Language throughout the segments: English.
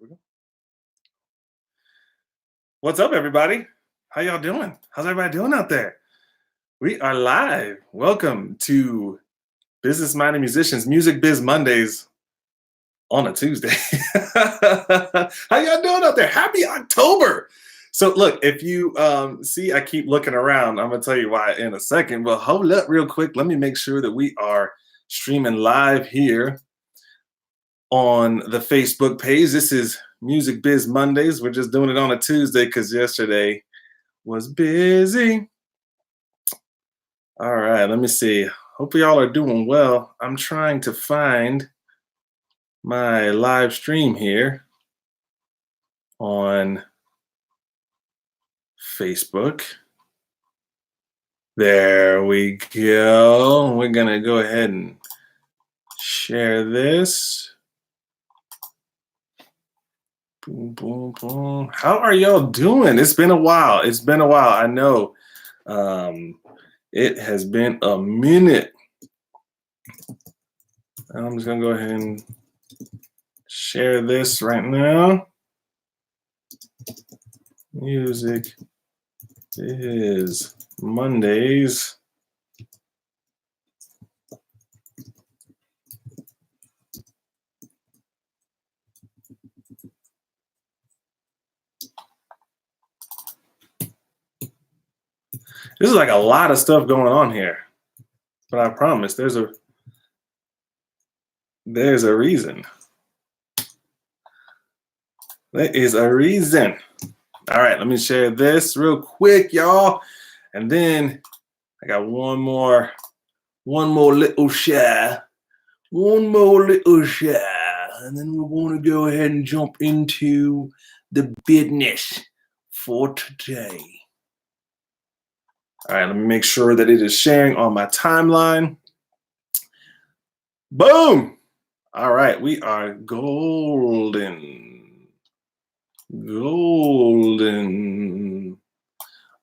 we go. What's up, everybody? How y'all doing? How's everybody doing out there? We are live. Welcome to Business Minded Musicians Music Biz Mondays on a Tuesday. How y'all doing out there? Happy October. So look, if you see, I keep looking around. I'm gonna tell you why in a second, but hold up real quick. Let me make sure that we are streaming live here on the Facebook page. This is Music Biz Mondays. We're just doing it on a Tuesday because yesterday was busy. All right, let me see. Hope y'all are doing well. I'm trying to find my live stream here on Facebook. There we go. We're gonna go ahead and share this. Boom, boom, boom. How are y'all doing? It's been a while. It's been a while. I know. It has been a minute. I'm just gonna go ahead and share this right now. Music is Mondays. This is like a lot of stuff going on here, but I promise there's a reason. There is a reason. All right, let me share this real quick, y'all, and then I got one more little share, and then we're going to go ahead and jump into the business for today. All right, let me make sure that it is sharing on my timeline. Boom! All right, we are golden. Golden.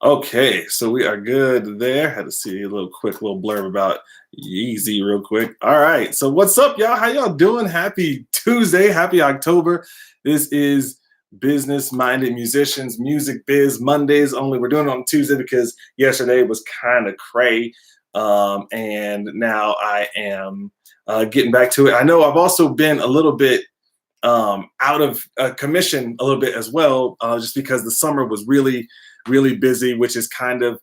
Okay, so we are good there. Had to see a quick blurb about Yeezy real quick. All right, so what's up, y'all? How y'all doing? Happy Tuesday, happy October. This is Business Minded Musicians Music Biz Mondays. Only we're doing it on Tuesday because yesterday was kind of cray, and now I am getting back to it. I know I've also been a little bit out of commission a little bit as well, just because the summer was really busy, which is kind of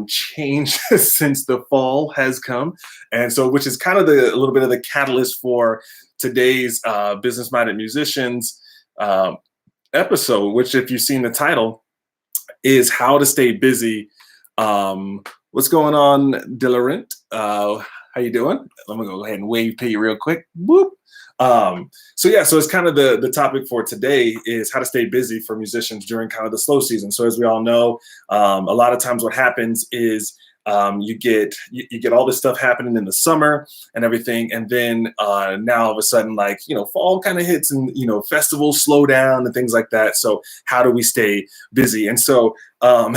changed since the fall has come, and so which is kind of a little bit of the catalyst for today's Business Minded Musicians episode, which, if you've seen the title, is how to stay busy. What's going on, Dillarent? How you doing? Let me go ahead and wave to you real quick. Whoop. So it's kind of the topic for today is how to stay busy for musicians during kind of the slow season. So as we all know, a lot of times what happens is you get all this stuff happening in the summer and everything, and then now all of a sudden, like, fall kind of hits, and festivals slow down and things like that. So how do we stay busy? And so I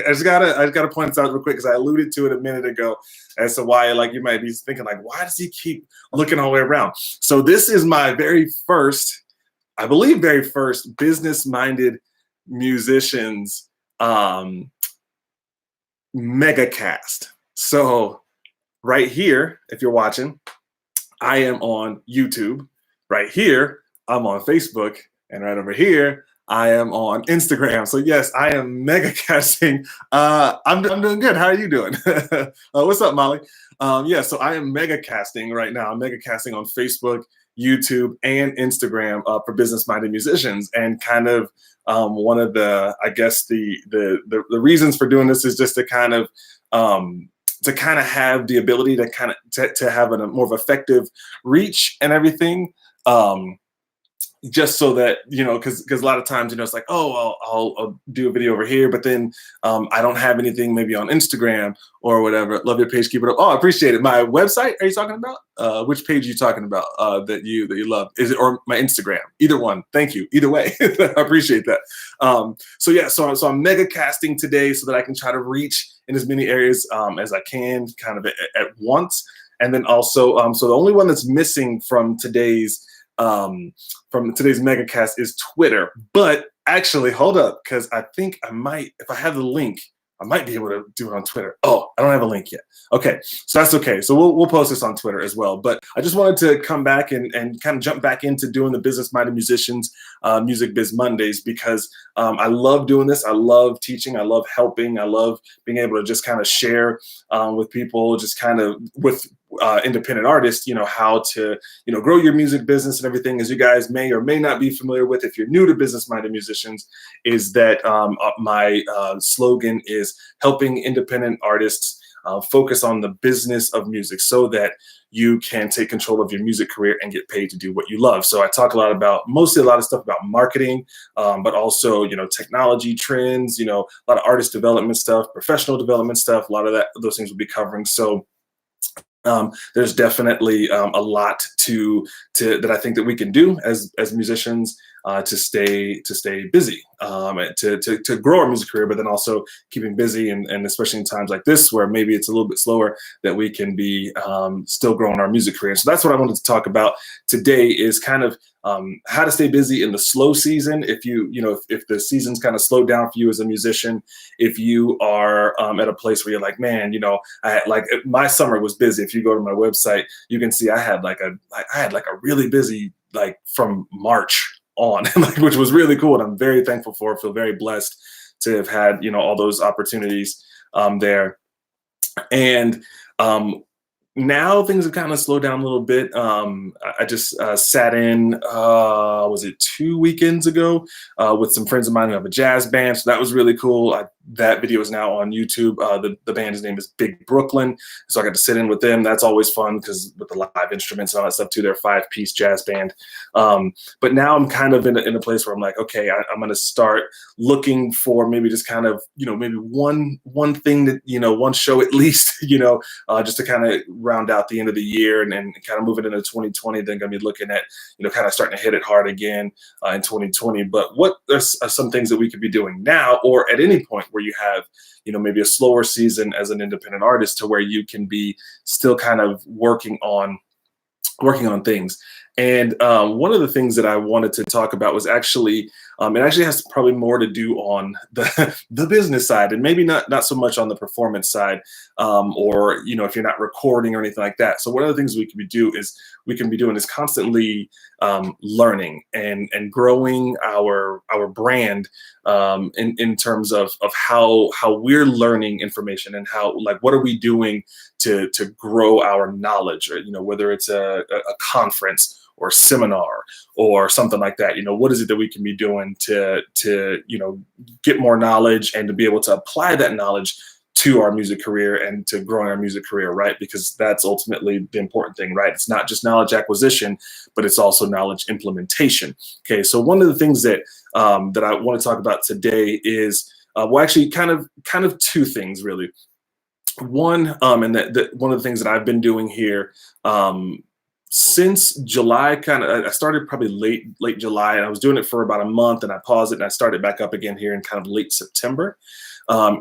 just gotta point this out real quick because I alluded to it a minute ago as to why, like, you might be thinking, like, why does he keep looking all the way around? So this is my very first Business Minded Musicians mega cast. So right here, if you're watching, I am on YouTube. Right here, I'm on Facebook, and right over here, I am on Instagram. So yes, I am mega casting. I'm doing good. How are you doing? What's up, Molly? So I am mega casting right now. I'm mega casting on Facebook, YouTube, and Instagram for Business Minded Musicians, and kind of one of the, I guess, the reasons for doing this is just to kind of have the ability to to have a more of effective reach and everything. Just so that, because a lot of times, it's like, oh, I'll do a video over here, but then I don't have anything maybe on Instagram or whatever. Love your page, keep it up. Oh, I appreciate it. My website, are you talking about? Which page are you talking about that you love? Is it, or my Instagram? Either one. Thank you. Either way, I appreciate that. So I'm mega casting today so that I can try to reach in as many areas as I can, kind of at once. And then also, so the only one that's missing from today's from today's megacast is Twitter. But actually, hold up, because I think I might, if I have the link, I might be able to do it on Twitter. Oh, I don't have a link yet. Okay, so that's okay. So we'll post this on Twitter as well. But I just wanted to come back and kind of jump back into doing the Business-Minded Musicians Music Biz Mondays, because I love doing this. I love teaching. I love helping. I love being able to just kind of share with people, just kind of with independent artists, how to, grow your music business and everything. As you guys may or may not be familiar with, if you're new to Business-Minded Musicians, is that my slogan is helping independent artists focus on the business of music so that you can take control of your music career and get paid to do what you love. So I talk mostly a lot of stuff about marketing, but also, technology trends, a lot of artist development stuff, professional development stuff, a lot of those things we'll be covering. So there's definitely a lot to that I think that we can do as musicians to stay busy, to grow our music career, but then also keeping busy, and especially in times like this where maybe it's a little bit slower, that we can be still growing our music career. So that's what I wanted to talk about today, is kind of how to stay busy in the slow season. If if the season's kind of slowed down for you as a musician, if you are at a place where you're like, man, my summer was busy. If you go to my website, you can see I had like a really busy, like, from March on, which was really cool, and I'm very thankful for. I feel very blessed to have had all those opportunities there, and now things have kind of slowed down a little bit. I just sat in, was it 2 weekends ago, with some friends of mine who have a jazz band. So that was really cool. That video is now on YouTube. The band's name is Big Brooklyn. So I got to sit in with them. That's always fun, because with the live instruments and all that stuff too, they're a 5-piece jazz band. But now I'm kind of in a place where I'm like, okay, I'm going to start looking for maybe just kind of, maybe one thing that, one show at least, just to kind of round out the end of the year and kind of moving into 2020. Then going to be looking at, kind of starting to hit it hard again in 2020. But what are some things that we could be doing now, or at any point where you have, maybe a slower season as an independent artist, to where you can be still kind of working on things. And one of the things that I wanted to talk about was actually, it actually has probably more to do on the business side, and maybe not so much on the performance side, or if you're not recording or anything like that. So one of the things we can be doing is constantly learning and growing our brand in terms of how we're learning information, and how, like, what are we doing to grow our knowledge, or whether it's a conference or seminar or something like that. What is it that we can be doing to get more knowledge, and to be able to apply that knowledge to our music career and to growing our music career, right? Because that's ultimately the important thing, right? It's not just knowledge acquisition, but it's also knowledge implementation. Okay, so one of the things that that I want to talk about today is, actually kind of two things really. One, and that one of the things that I've been doing here since July, I started probably late July, and I was doing it for about a month, and I paused it, and I started back up again here in kind of late September,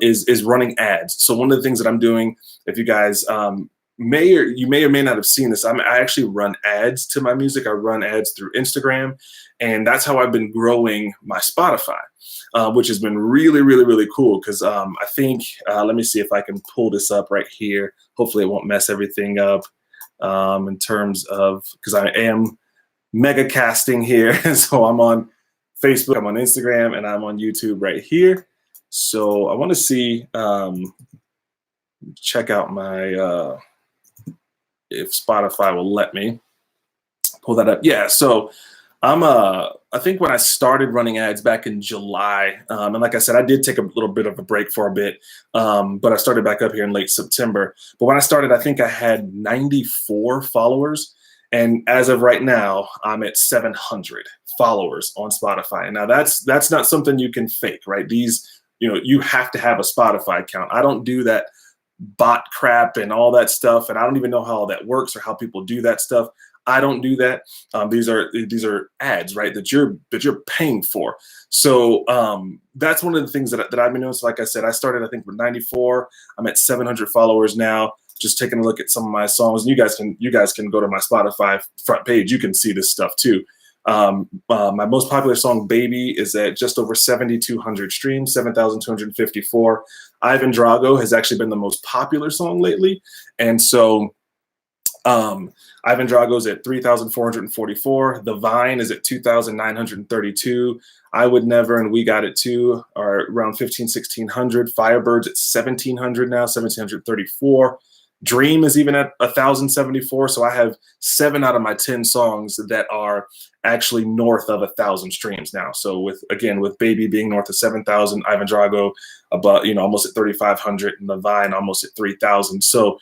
is running ads. So one of the things that I'm doing, if you guys may or may not have seen this, I actually run ads to my music. I run ads through Instagram, and that's how I've been growing my Spotify, which has been really, really, really cool. Because I think, let me see if I can pull this up right here. Hopefully it won't mess everything up. In terms of, because I am mega casting here. So I'm on Facebook, I'm on Instagram, and I'm on YouTube right here. So I want to see, check out my, if Spotify will let me pull that up. Yeah, so I think when I started running ads back in July, and like I said, I did take a little bit of a break for a bit, but I started back up here in late September. But when I started, I think I had 94 followers. And as of right now, I'm at 700 followers on Spotify. And now that's not something you can fake, right? You have to have a Spotify account. I don't do that bot crap and all that stuff. And I don't even know how all that works or how people do that stuff. I don't do that. These are ads, right? That you're paying for. So that's one of the things that I've been doing. So like I said, I started, I think, with 94. I'm at 700 followers now. just taking a look at some of my songs. And you guys can go to my Spotify front page. You can see this stuff too. My most popular song, Baby, is at just over 7,200 streams, 7,254. Ivan Drago has actually been the most popular song lately. And so Ivan Drago's at 3,444. The Vine is at 2,932. I Would Never and We Got It Too are around 1,1600. Firebird's at 1,700 now, 1,734. Dream is even at 1,074. So I have 7 out of my 10 songs that are actually north of 1,000 streams now. So with Baby being north of 7,000, Ivan Drago about almost at 3,500, and the Vine almost at 3,000. So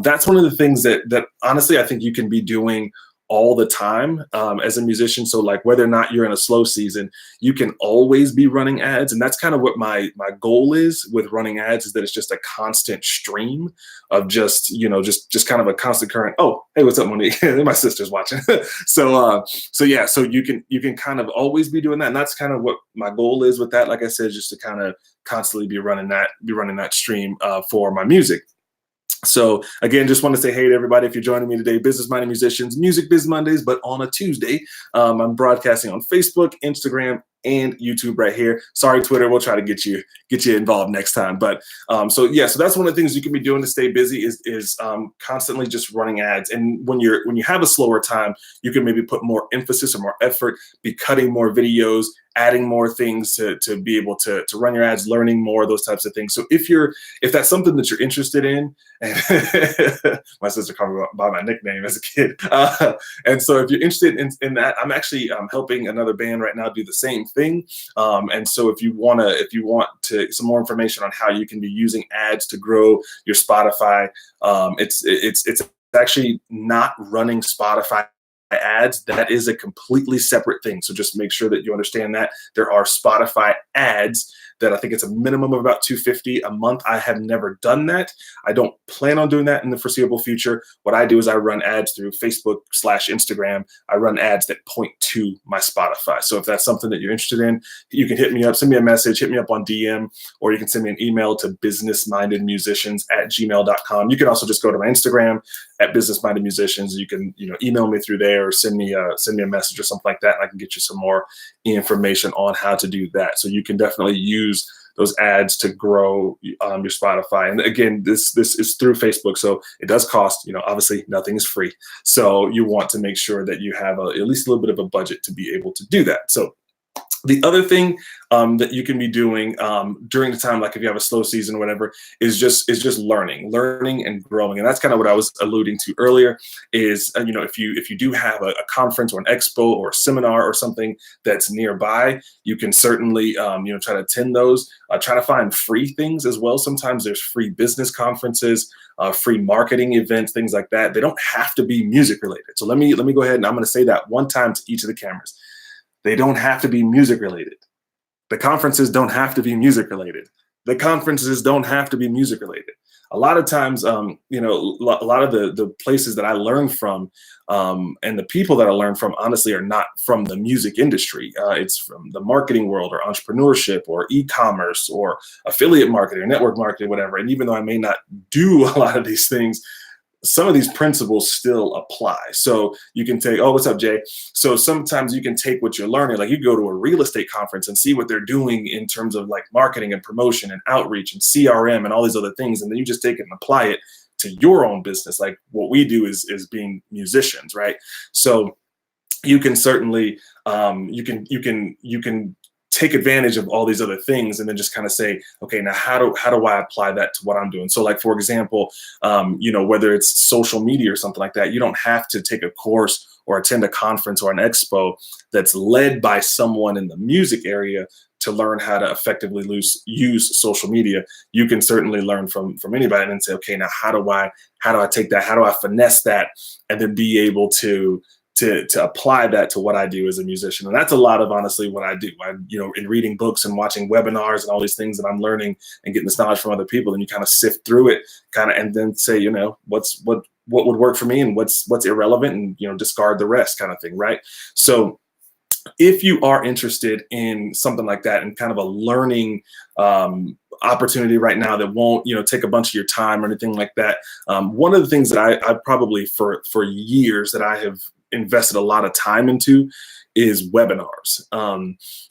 that's one of the things that honestly I think you can be doing all the time as a musician. So like whether or not you're in a slow season, you can always be running ads. And that's kind of what my goal is with running ads, is that it's just a constant stream of just kind of a constant current. Oh, hey, what's up, Monique? My sister's watching. So you can kind of always be doing that. And that's kind of what my goal is with that. Like I said, just to kind of constantly be running that stream for my music. So again, just want to say hey to everybody. If you're joining me today, Business Minded Musicians, Music Biz Mondays, but on a Tuesday. I'm broadcasting on Facebook, Instagram, and YouTube right here. Sorry, Twitter. We'll try to get you involved next time. But so that's one of the things you can be doing to stay busy is constantly just running ads. And when you have a slower time, you can maybe put more emphasis or more effort, be cutting more videos, adding more things to be able to run your ads, learning more, those types of things. So if that's something that you're interested in, and my sister called me by my nickname as a kid. And so if you're interested in that, I'm actually helping another band right now do the same thing. And so if you want some more information on how you can be using ads to grow your Spotify, it's actually not running Spotify ads. That is a completely separate thing. So just make sure that you understand that there are Spotify ads that I think it's a minimum of about $250 a month. I have never done that. I don't plan on doing that in the foreseeable future. What I do is I run ads through Facebook/Instagram. I run ads that point to my Spotify. So if that's something that you're interested in, you can hit me up, send me a message, hit me up on DM, or you can send me an email to businessmindedmusicians@gmail.com. You can also just go to my Instagram at businessmindedmusicians. You can email me through there, or send me a message or something like that, and I can get you some more information on how to do that. So you can definitely use those ads to grow your Spotify. And again, this is through Facebook, so it does cost. Obviously nothing is free. So you want to make sure that you have at least a little bit of a budget to be able to do that. So the other thing that you can be doing during the time, like if you have a slow season or whatever, is just learning and growing. And that's kind of what I was alluding to earlier is, if you do have a conference or an expo or a seminar or something that's nearby, you can certainly, try to attend those, try to find free things as well. Sometimes there's free business conferences, free marketing events, things like that. They don't have to be music related. So let me go ahead and I'm going to say that one time to each of the cameras. They don't have to be music related. The conferences don't have to be music related. The conferences don't have to be music related. A lot of times, a lot of the places that I learn from and the people that I learn from, honestly, are not from the music industry. It's from the marketing world or entrepreneurship or e-commerce or affiliate marketing or network marketing, whatever. And even though I may not do a lot of these things, some of these principles still apply. So you can take, oh, what's up, Jay? So sometimes you can take what you're learning, like you go to a real estate conference and see what they're doing in terms of like marketing and promotion and outreach and CRM and all these other things. And then you just take it and apply it to your own business. Like what we do is being musicians, right? So you can certainly, you can take advantage of all these other things and then just kind of say, okay, now how do I apply that to what I'm doing? So like, for example, whether it's social media or something like that, you don't have to take a course or attend a conference or an expo that's led by someone in the music area to learn how to effectively use social media. You can certainly learn from anybody and then say, okay, now how do I take that? How do I finesse that? And then be able to apply that to what I do as a musician. And that's a lot of, honestly, what I do. In reading books and watching webinars and all these things that I'm learning and getting this knowledge from other people, and you kind of sift through it and then say, what would work for me and what's irrelevant, and, discard the rest kind of thing. Right. So if you are interested in something like that and kind of a learning opportunity right now that won't, take a bunch of your time or anything like that. One of the things that I probably for years that I have invested a lot of time into is webinars,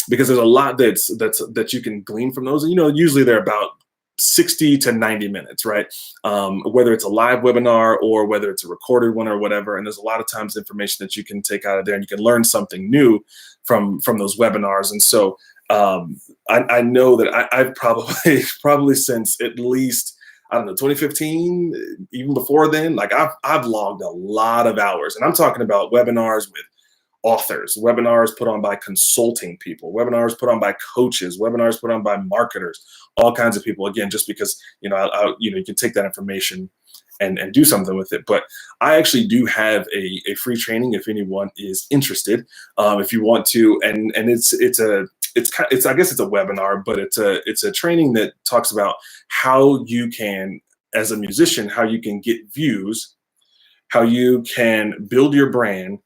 because there's a lot that you can glean from those. And, usually they're about 60 to 90 minutes, right? Whether it's a live webinar or whether it's a recorded one or whatever. And there's a lot of times information that you can take out of there, and you can learn something new from those webinars. And so I know that I've probably since at least, I don't know, 2015, even before then, like I've logged a lot of hours, and I'm talking about webinars with authors, webinars put on by consulting people, webinars put on by coaches, webinars put on by marketers, all kinds of people. Again, just because, you can take that information and do something with it. But I actually do have a free training if anyone is interested. If you want to, and it's I guess it's a webinar, but it's a training that talks about how you can, as a musician, how you can get views, how you can build your brand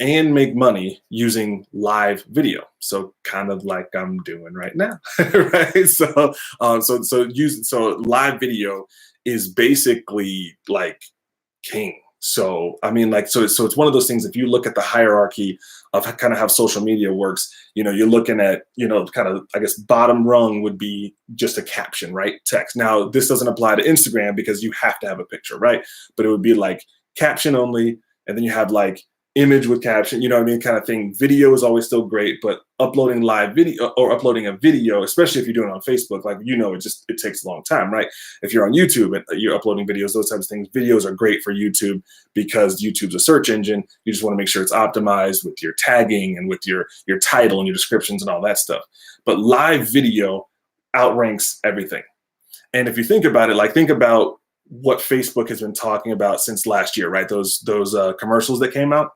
and make money using live video. So kind of like I'm doing right now, right? So live video is basically like king. So, I mean, so it's one of those things. If you look at the hierarchy of kind of how social media works, you're looking at, kind of, I guess, bottom rung would be just a caption, right? Text. Now, this doesn't apply to Instagram because you have to have a picture, right? But it would be like caption only. And then you have like image with caption, kind of thing. Video is always still great, but uploading live video or uploading a video, especially if you're doing it on Facebook, like, it takes a long time, right? If you're on YouTube and you're uploading videos, those types of things, videos are great for YouTube because YouTube's a search engine. You just want to make sure it's optimized with your tagging and with your title and your descriptions and all that stuff. But live video outranks everything. And if you think about it, think about what Facebook has been talking about since last year, right? Those commercials that came out.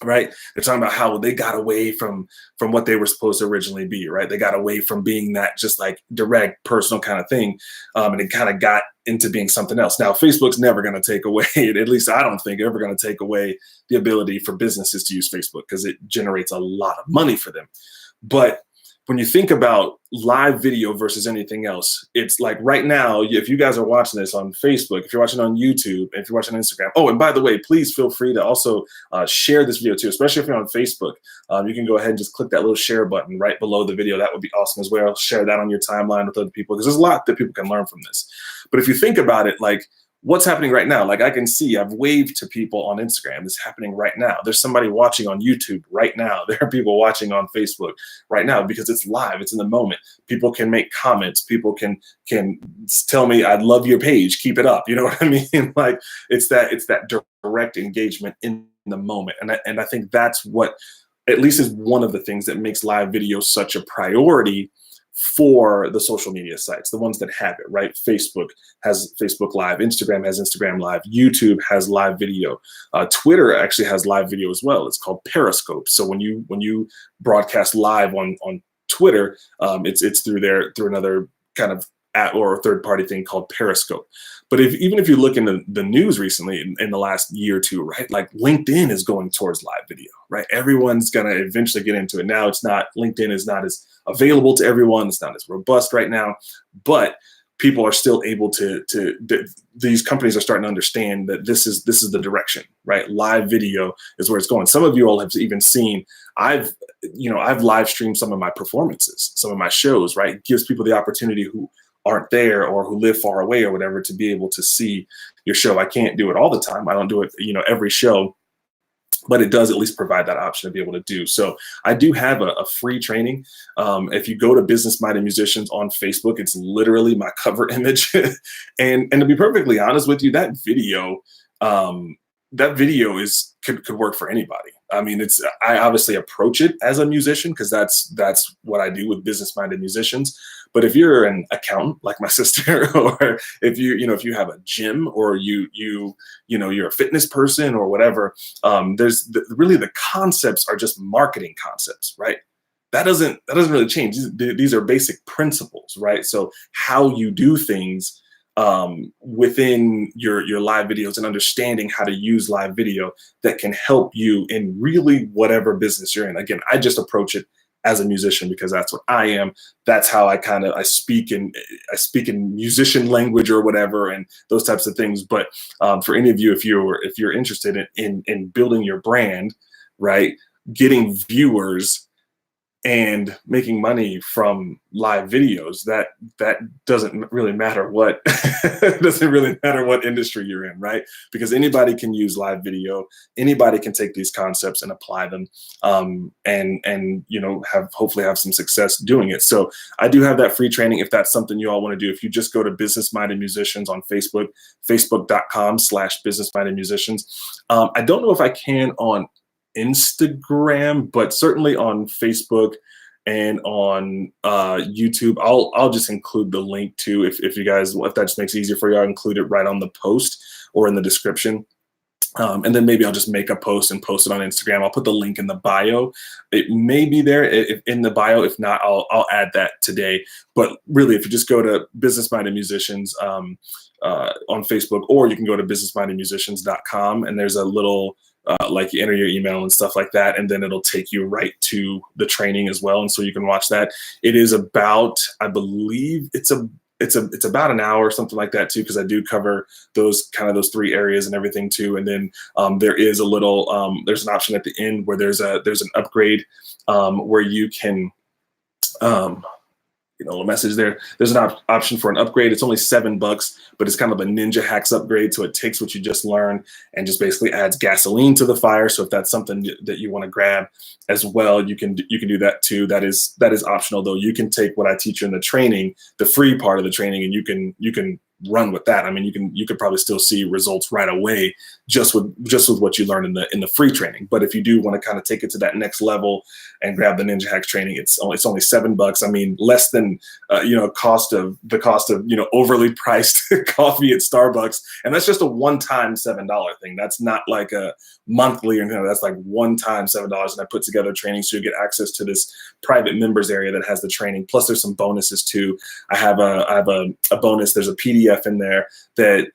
Right, they're talking about how they got away from what they were supposed to originally be. Right, they got away from being that just like direct, personal kind of thing, and it kind of got into being something else. Now, Facebook's never going to take away, at least I don't think, ever going to take away the ability for businesses to use Facebook because it generates a lot of money for them. But when you think about live video versus anything else, it's like right now, if you guys are watching this on Facebook, if you're watching on YouTube, if you're watching on Instagram, oh, and by the way, please feel free to also share this video too, especially if you're on Facebook. You can go ahead and just click that little share button right below the video. That would be awesome as well. Share that on your timeline with other people because there's a lot that people can learn from this. But if you think about it, like, what's happening right now? Like I can see, I've waved to people on Instagram. It's happening right now. There's somebody watching on YouTube right now. There are people watching on Facebook right now because it's live. It's in the moment. People can make comments. People can tell me, "I love your page. Keep it up." You know what I mean? Like it's that direct engagement in the moment. And I think that's what, at least, is one of the things that makes live video such a priority for the social media sites, the ones that have it, right? Facebook has Facebook Live, Instagram has Instagram Live, YouTube has live video, Twitter actually has live video as well. It's called Periscope. So when you broadcast live on Twitter, it's through another kind of app or third party thing called Periscope. But even if you look into the news recently in the last year or two, right? Like LinkedIn is going towards live video, right? Everyone's gonna eventually get into it. Now LinkedIn is not as available to everyone. It's not as robust right now, but people are still able to these companies are starting to understand that this is the direction, right? Live video is where it's going. Some of you all have even seen, I've live streamed some of my performances, some of my shows, right? It gives people the opportunity who aren't there or who live far away or whatever to be able to see your show. I can't do it all the time. I don't do it, every show, but it does at least provide that option to be able to do. So I do have a free training. If you go to Business Minded Musicians on Facebook, it's literally my cover image. and to be perfectly honest with you, that video could work for anybody. I mean, I obviously approach it as a musician because that's what I do with Business Minded Musicians. But if you're an accountant like my sister, or if you have a gym, or you're a fitness person or whatever, really the concepts are just marketing concepts, right? That doesn't really change. These are basic principles, right? So how you do things within your live videos and understanding how to use live video that can help you in really whatever business you're in. Again, I just approach it as a musician, because that's what I am. That's how I speak in musician language or whatever, and those types of things. But for any of you, if you're interested in building your brand, right, getting viewers and making money from live videos, that doesn't really matter what doesn't really matter what industry you're in, right? Because anybody can use live video, anybody can take these concepts and apply them, and hopefully have some success doing it. So I do have that free training if that's something you all want to do. If you just go to Business Minded Musicians on Facebook, facebook.com/Business Minded Musicians. I don't know if I can on Instagram, but certainly on Facebook and on YouTube. I'll just include the link too, if that just makes it easier for you. I'll include it right on the post or in the description. And then maybe I'll just make a post and post it on Instagram. I'll put the link in the bio. It may be there in the bio. If not, I'll add that today. But really, if you just go to Business Minded Musicians on Facebook, or you can go to businessmindedmusicians.com, and there's a little like you enter your email and stuff like that, and then it'll take you right to the training as well, and so you can watch that. It is about, I believe it's about an hour or something like that too, because I do cover those three areas and everything too. And then there is a little there's an option at the end where there's an upgrade where you can a message there. There's an option for an upgrade. It's only $7, but it's kind of a ninja hacks upgrade. So it takes what you just learned and just basically adds gasoline to the fire. So if that's something that you want to grab as well, you can do that too. That is optional though. You can take what I teach you in the training, the free part of the training, and you can run with that. I mean, you could probably still see results right away just with what you learned in the free training. But if you do want to kind of take it to that next level and grab the Ninja Hacks training, it's only $7. I mean, less than the cost of overly priced coffee at Starbucks, and that's just a one-time $7 thing. That's not like a monthly or anything. That's like one-time $7, and I put together training so you get access to this private members area that has the training. Plus, there's some bonuses too. I have a bonus. There's a PDF in there that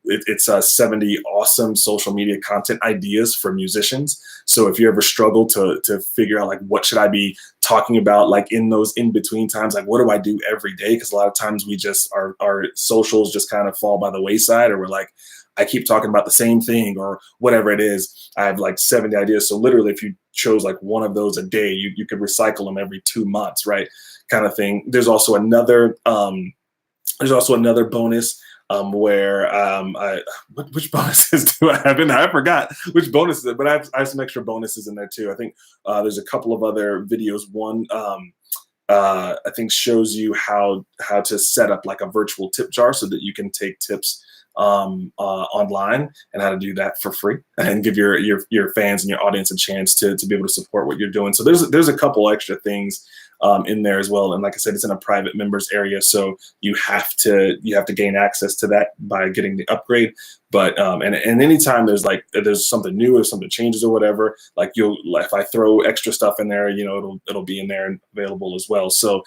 it's 70 awesome social media content ideas for musicians. So if you ever struggle to figure out like what should I be talking about, like in those in between times, like what do I do every day? Because a lot of times we just our socials just kind of fall by the wayside, or we're like, I keep talking about the same thing or whatever it is. I have like 70 ideas. So literally, if you chose like one of those a day, you could recycle them every 2 months, right? Kind of thing. There's also another bonus where which bonuses do I have in there? I forgot which bonuses, but I have some extra bonuses in there too. I think there's a couple of other videos. One I think shows you how to set up like a virtual tip jar so that you can take tips online, and how to do that for free and give your fans and your audience a chance to be able to support what you're doing. So there's a couple extra things in there as well. And like I said, it's in a private members area, so you have to gain access to that by getting the upgrade. But and anytime there's something new or something changes or whatever, like if I throw extra stuff in there, it'll be in there and available as well. So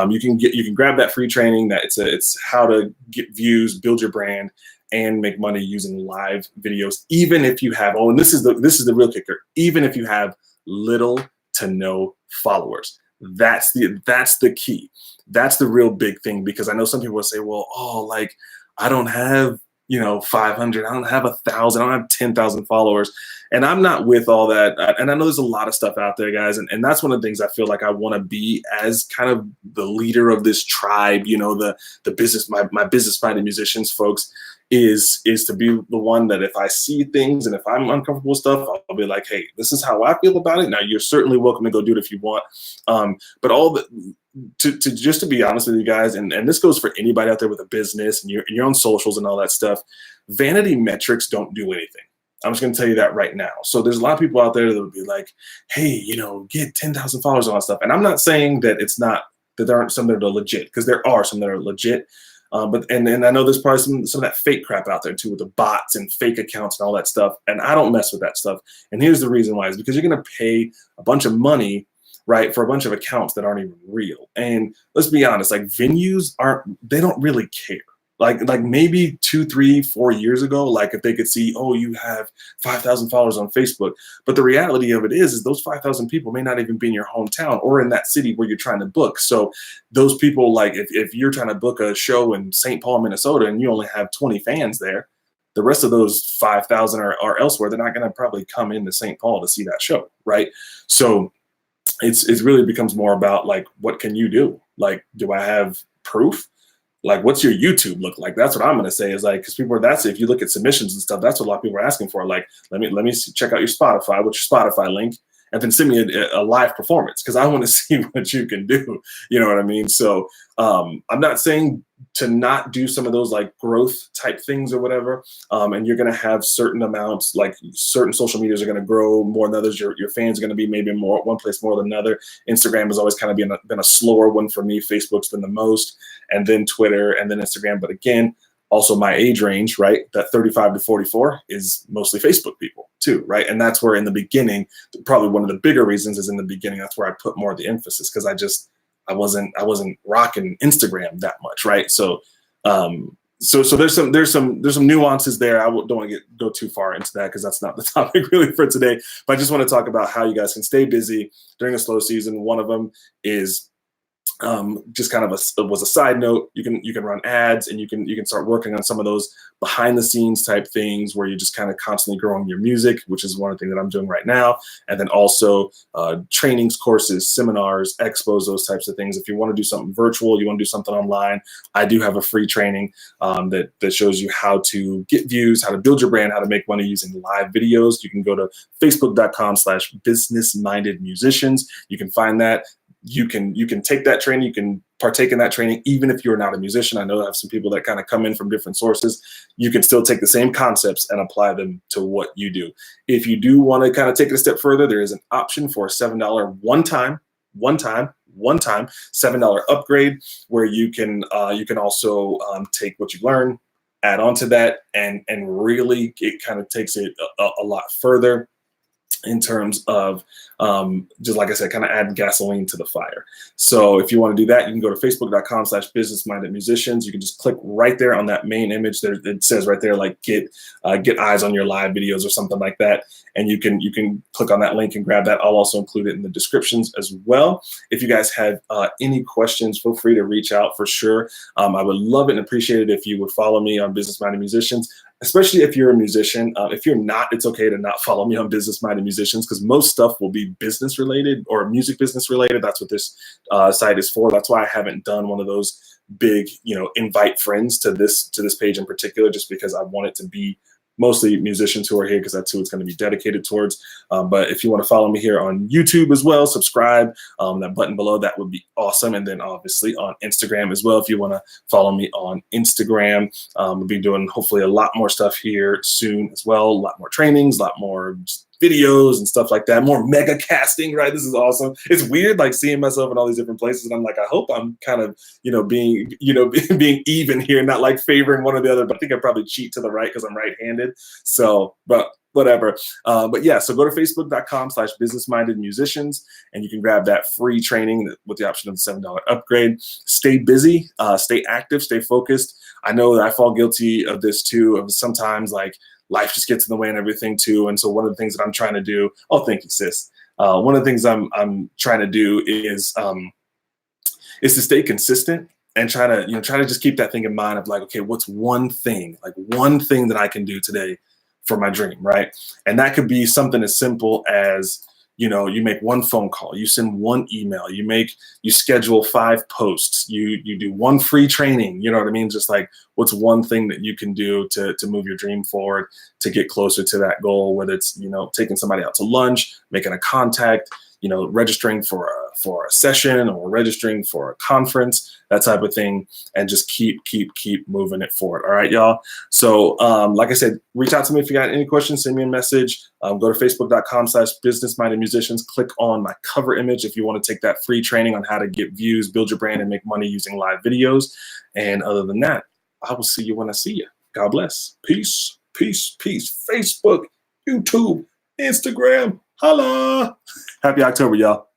you can grab that free training. That it's how to get views, build your brand, and make money using live videos, even if you have, and this is the real kicker, even if you have little to no followers. That's the key. That's the real big thing, because I know some people will say, well, like I don't have 500, I don't have 1,000, I don't have 10,000 followers. And I'm not with all that. And I know there's a lot of stuff out there, guys. And that's one of the things I feel like I want to be as kind of the leader of this tribe, the business, my business-minded musicians folks, is to be the one that if I see things and if I'm uncomfortable with stuff, I'll be like, hey, this is how I feel about it. Now, you're certainly welcome to go do it if you want. But just to be honest with you guys, and this goes for anybody out there with a business and you're on socials and all that stuff, vanity metrics don't do anything. I'm just going to tell you that right now. So there's a lot of people out there that would be like, hey, get 10,000 followers on that stuff. And I'm not saying that there aren't some that are legit, because there are some that are legit. But I know there's probably some of that fake crap out there too, with the bots and fake accounts and all that stuff. And I don't mess with that stuff. And here's the reason why: is because you're going to pay a bunch of money, right, for a bunch of accounts that aren't even real. And let's be honest, like venues they don't really care. Like maybe 2, 3, 4 years ago, like if they could see, oh, you have 5,000 followers on Facebook. But the reality of it is those 5,000 people may not even be in your hometown or in that city where you're trying to book. So those people, like if you're trying to book a show in St. Paul, Minnesota, and you only have 20 fans there, the rest of those 5,000 are elsewhere. They're not going to probably come into St. Paul to see that show, right? So it really becomes more about like, what can you do? Like, do I have proof? Like, what's your YouTube look like? That's what I'm going to say is like, because people are, that's, if you look at submissions and stuff, that's what a lot of people are asking for. Like, let me see, check out your Spotify, what's your Spotify link, and then send me a live performance because I want to see what you can do. You know what I mean? So I'm not saying to not do some of those like growth type things or whatever. And you're going to have certain amounts, like certain social medias are going to grow more than others. Your fans are going to be maybe more one place more than another. Instagram has always kind of been a slower one for me. Facebook's been the most, and then Twitter, and then Instagram. But again, also my age range, right? That 35 to 44 is mostly Facebook people too, right? And that's where in the beginning, probably one of the bigger reasons is in the beginning, that's where I put more of the emphasis because I wasn't rocking Instagram that much, right? So so there's some nuances there. I don't want to go too far into that because that's not the topic really for today. But I just want to talk about how you guys can stay busy during a slow season. One of them is just kind of was a side note. You can run ads and you can start working on some of those behind the scenes type things where you're just kind of constantly growing your music, which is one thing that I'm doing right now. And then also trainings, courses, seminars, expos, those types of things. If you want to do something virtual, you want to do something online, I do have a free training that shows you how to get views, how to build your brand, how to make money using live videos. You can go to facebook.com/business-minded-musicians. You can find that. You can take that training, you can partake in that training, even if you're not a musician. I know I have some people that kind of come in from different sources. You can still take the same concepts and apply them to what you do. If you do want to kind of take it a step further, there is an option for a $7 one-time $7 upgrade where you can also take what you learn, add on to that, and really it kind of takes it a lot further in terms of just like I said, kind of adding gasoline to the fire. So if you want to do that, you can go to facebook.com/business-minded-musicians. You can just click right there on that main image there. It says right there, like get eyes on your live videos or something like that. And you can click on that link and grab that. I'll also include it in the descriptions as well. If you guys have any questions, feel free to reach out for sure. I would love it and appreciate it if you would follow me on Business Minded Musicians, especially if you're a musician. If you're not, it's okay to not follow me on Business Minded Musicians because most stuff will be business related or music business related. That's what this site is for. That's why I haven't done one of those big, invite friends to this page in particular, just because I want it to be mostly musicians who are here because that's who it's going to be dedicated towards. But if you want to follow me here on YouTube as well, subscribe, that button below, that would be awesome. And then obviously on Instagram as well, if you want to follow me on Instagram. We'll be doing hopefully a lot more stuff here soon as well, a lot more trainings, a lot more videos and stuff like that, more mega casting, right? This is awesome. It's weird like seeing myself in all these different places and I'm like, I hope I'm kind of, being even here, not like favoring one or the other, but I think I probably cheat to the right because I'm right-handed. So, but whatever. But yeah, so go to facebook.com/business-minded-musicians and you can grab that free training with the option of the $7 upgrade. Stay busy, stay active, stay focused. I know that I fall guilty of this too, of sometimes like life just gets in the way and everything too. And so one of the things that I'm trying to do, oh, thank you, sis. One of the things I'm trying to do is to stay consistent and try to just keep that thing in mind of like, okay, what's one thing that I can do today for my dream, right? And that could be something as simple as, you make one phone call, you send one email, you schedule 5 posts, you do one free training, you know what I mean? Just like what's one thing that you can do to move your dream forward, to get closer to that goal, whether it's, taking somebody out to lunch, making a contact, registering for a session or registering for a conference, that type of thing, and just keep moving it forward. All right, y'all. So like I said, reach out to me if you got any questions, send me a message. Go to facebook.com/business-minded-musicians, click on my cover image if you want to take that free training on how to get views, build your brand, and make money using live videos. And other than that, I will see you when I see you. God bless. Peace, peace, peace. Facebook, YouTube, Instagram. Holla. Happy October, y'all.